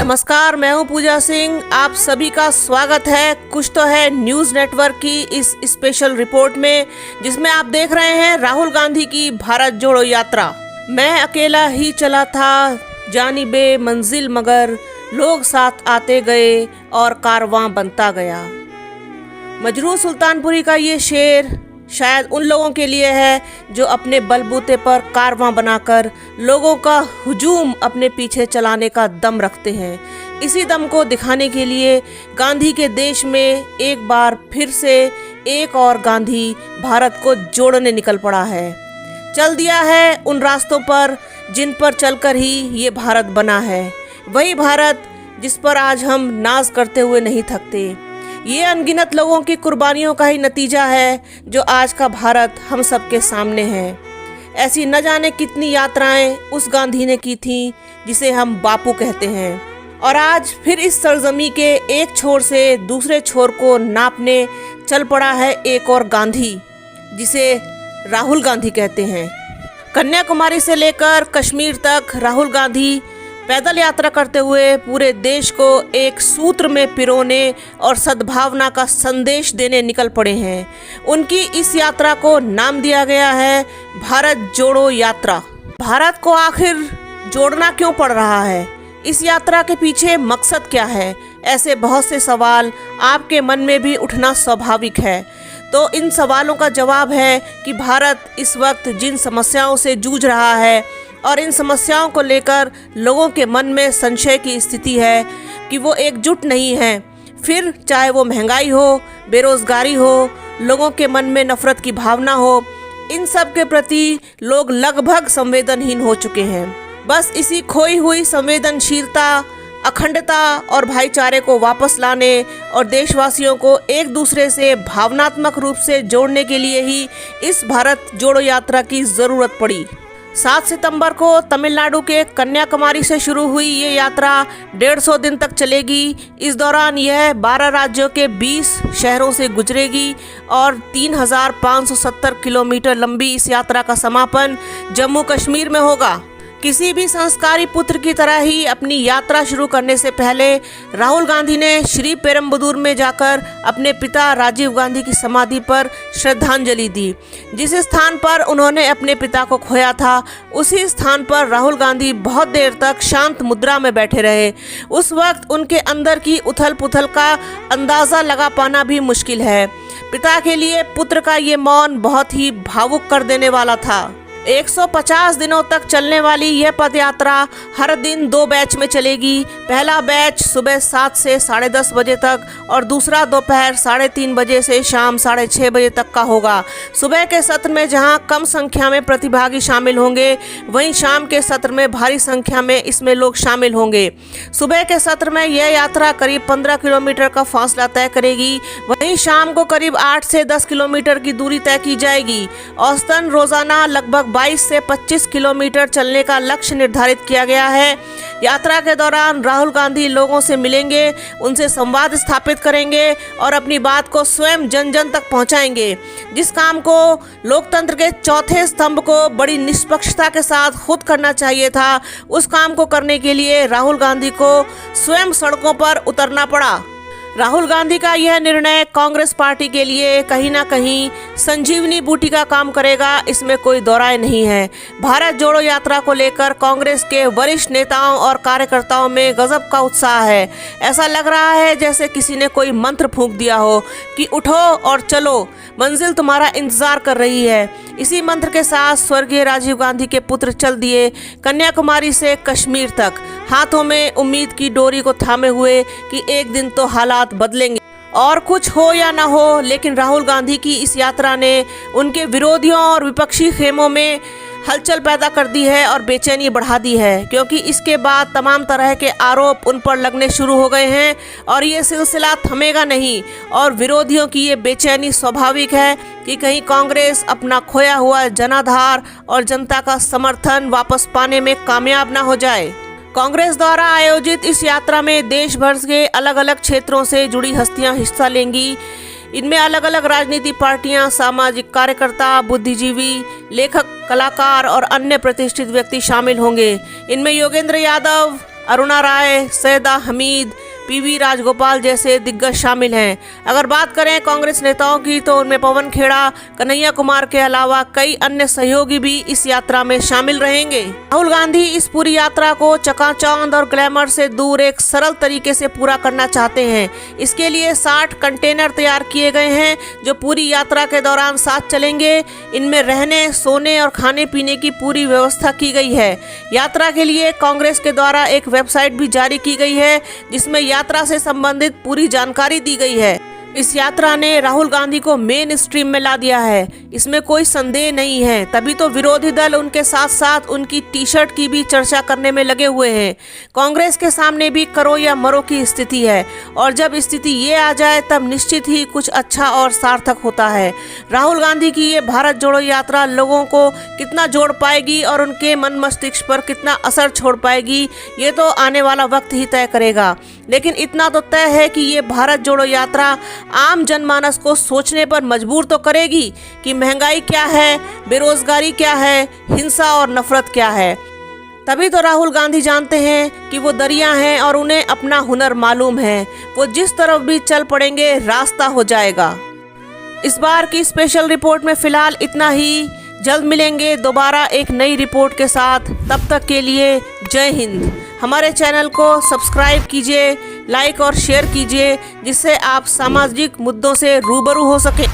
नमस्कार, मैं हूं पूजा सिंह। आप सभी का स्वागत है कुछ तो है न्यूज़ नेटवर्क की इस स्पेशल रिपोर्ट में, जिसमें आप देख रहे हैं राहुल गांधी की भारत जोड़ो यात्रा। मैं अकेला ही चला था जानिबे मंजिल, मगर लोग साथ आते गए और कारवां बनता गया। मजरू सुल्तानपुरी का ये शेर शायद उन लोगों के लिए है जो अपने बलबूते पर कारवां बनाकर लोगों का हुजूम अपने पीछे चलाने का दम रखते हैं। इसी दम को दिखाने के लिए गांधी के देश में एक बार फिर से एक और गांधी भारत को जोड़ने निकल पड़ा है। चल दिया है उन रास्तों पर जिन पर चलकर ही ये भारत बना है, वही भारत जिस पर आज हम नाज करते हुए नहीं थकते। ये अनगिनत लोगों की कुर्बानियों का ही नतीजा है जो आज का भारत हम सबके सामने है। ऐसी न जाने कितनी यात्राएं उस गांधी ने की थीं जिसे हम बापू कहते हैं, और आज फिर इस सरजमी के एक छोर से दूसरे छोर को नापने चल पड़ा है एक और गांधी, जिसे राहुल गांधी कहते हैं। कन्याकुमारी से लेकर कश्मीर तक राहुल गांधी पैदल यात्रा करते हुए पूरे देश को एक सूत्र में पिरोने और सद्भावना का संदेश देने निकल पड़े हैं। उनकी इस यात्रा को नाम दिया गया है भारत जोड़ो यात्रा। भारत को आखिर जोड़ना क्यों पड़ रहा है? इस यात्रा के पीछे मकसद क्या है? ऐसे बहुत से सवाल आपके मन में भी उठना स्वाभाविक है। तो इन सवालों का जवाब है कि भारत इस वक्त जिन समस्याओं से जूझ रहा है और इन समस्याओं को लेकर लोगों के मन में संशय की स्थिति है कि वो एकजुट नहीं हैं। फिर चाहे वो महंगाई हो, बेरोजगारी हो, लोगों के मन में नफरत की भावना हो, इन सब के प्रति लोग लगभग संवेदनहीन हो चुके हैं। बस इसी खोई हुई संवेदनशीलता, अखंडता और भाईचारे को वापस लाने और देशवासियों को एक दूसरे से भावनात्मक रूप से जोड़ने के लिए ही इस भारत जोड़ो यात्रा की ज़रूरत पड़ी। 7 सितंबर को तमिलनाडु के कन्याकुमारी से शुरू हुई ये यात्रा 150 दिन तक चलेगी। इस दौरान यह 12 राज्यों के 20 शहरों से गुजरेगी और 3570 किलोमीटर लंबी इस यात्रा का समापन जम्मू कश्मीर में होगा। किसी भी संस्कारी पुत्र की तरह ही अपनी यात्रा शुरू करने से पहले राहुल गांधी ने श्री पेरुम्बदूर में जाकर अपने पिता राजीव गांधी की समाधि पर श्रद्धांजलि दी। जिस स्थान पर उन्होंने अपने पिता को खोया था, उसी स्थान पर राहुल गांधी बहुत देर तक शांत मुद्रा में बैठे रहे। उस वक्त उनके अंदर की उथल पुथल का अंदाज़ा लगा पाना भी मुश्किल है। पिता के लिए पुत्र का ये मौन बहुत ही भावुक कर देने वाला था। 150 दिनों तक चलने वाली यह पदयात्रा हर दिन 2 बैच में चलेगी। पहला बैच सुबह 7 से 10:30 बजे तक और दूसरा दोपहर 3:30 बजे से शाम 6:30 बजे तक का होगा। सुबह के सत्र में जहां कम संख्या में प्रतिभागी शामिल होंगे, वहीं शाम के सत्र में भारी संख्या में इसमें लोग शामिल होंगे। सुबह के सत्र में यह यात्रा करीब 15 किलोमीटर का फासला तय करेगी, वहीं शाम को करीब 8 से 10 किलोमीटर की दूरी तय की जाएगी। औसतन रोजाना लगभग 22 से 25 किलोमीटर चलने का लक्ष्य निर्धारित किया गया है। यात्रा के दौरान राहुल गांधी लोगों से मिलेंगे, उनसे संवाद स्थापित करेंगे और अपनी बात को स्वयं जन जन तक पहुंचाएंगे। जिस काम को लोकतंत्र के चौथे स्तंभ को बड़ी निष्पक्षता के साथ खुद करना चाहिए था, उस काम को करने के लिए राहुल गांधी को स्वयं सड़कों पर उतरना पड़ा। राहुल गांधी का यह निर्णय कांग्रेस पार्टी के लिए कहीं ना कहीं संजीवनी बूटी का काम करेगा, इसमें कोई दो राय नहीं है। भारत जोड़ो यात्रा को लेकर कांग्रेस के वरिष्ठ नेताओं और कार्यकर्ताओं में गजब का उत्साह है। ऐसा लग रहा है जैसे किसी ने कोई मंत्र फूंक दिया हो कि उठो और चलो, मंजिल तुम्हारा इंतजार कर रही है। इसी मंत्र के साथ स्वर्गीय राजीव गांधी के पुत्र चल दिए कन्याकुमारी से कश्मीर तक, हाथों में उम्मीद की डोरी को थामे हुए कि एक दिन तो हालात बदलेंगे। और कुछ हो या ना हो, लेकिन राहुल गांधी की इस यात्रा ने उनके विरोधियों और विपक्षी खेमों में हलचल पैदा कर दी है और बेचैनी बढ़ा दी है, क्योंकि इसके बाद तमाम तरह के आरोप उन पर लगने शुरू हो गए हैं और ये सिलसिला थमेगा नहीं। और विरोधियों की ये बेचैनी स्वाभाविक है कि कहीं कांग्रेस अपना खोया हुआ जनाधार और जनता का समर्थन वापस पाने में कामयाब ना हो जाए। कांग्रेस द्वारा आयोजित इस यात्रा में देश भर के अलग अलग क्षेत्रों से जुड़ी हस्तियां हिस्सा लेंगी। इनमें अलग अलग राजनीतिक पार्टियां, सामाजिक कार्यकर्ता, बुद्धिजीवी, लेखक, कलाकार और अन्य प्रतिष्ठित व्यक्ति शामिल होंगे। इनमें योगेंद्र यादव, अरुणा राय, सैयदा हमीद, पीवी राजगोपाल जैसे दिग्गज शामिल हैं। अगर बात करें कांग्रेस नेताओं की तो उनमें पवन खेड़ा, कन्हैया कुमार के अलावा कई अन्य सहयोगी भी इस यात्रा में शामिल रहेंगे। राहुल गांधी इस पूरी यात्रा को चकाचौंध और ग्लैमर से दूर एक सरल तरीके से पूरा करना चाहते हैं। इसके लिए 60 कंटेनर तैयार किए गए हैं जो पूरी यात्रा के दौरान साथ चलेंगे। इनमें रहने, सोने और खाने पीने की पूरी व्यवस्था की गई है। यात्रा के लिए कांग्रेस के द्वारा एक वेबसाइट भी जारी की गई है जिसमें यात्रा से संबंधित पूरी जानकारी दी गई है। इस यात्रा ने राहुल गांधी को मेन स्ट्रीम में ला दिया है, इसमें कोई संदेह नहीं है। तभी तो विरोधी दल उनके साथ साथ उनकी टी शर्ट की भी चर्चा करने में लगे हुए हैं। कांग्रेस के सामने भी करो या मरो की स्थिति है और जब स्थिति ये आ जाए तब निश्चित ही कुछ अच्छा और सार्थक होता है। राहुल गांधी की ये भारत जोड़ो यात्रा लोगों को कितना जोड़ पाएगी और उनके मन मस्तिष्क पर कितना असर छोड़ पाएगी, ये तो आने वाला वक्त ही तय करेगा। लेकिन इतना तो तय है कि ये भारत जोड़ो यात्रा आम जनमानस को सोचने पर मजबूर तो करेगी कि महंगाई क्या है, बेरोजगारी क्या है, हिंसा और नफरत क्या है। तभी तो राहुल गांधी जानते हैं कि वो दरिया हैं और उन्हें अपना हुनर मालूम है। वो जिस तरफ भी चल पड़ेंगे रास्ता हो जाएगा। इस बार की स्पेशल रिपोर्ट में फिलहाल इतना ही। जल्द मिलेंगे दोबारा एक नई रिपोर्ट के साथ। तब तक के लिए जय हिंद। हमारे चैनल को सब्सक्राइब कीजिए, लाइक और शेयर कीजिए जिससे आप सामाजिक मुद्दों से रूबरू हो सकें।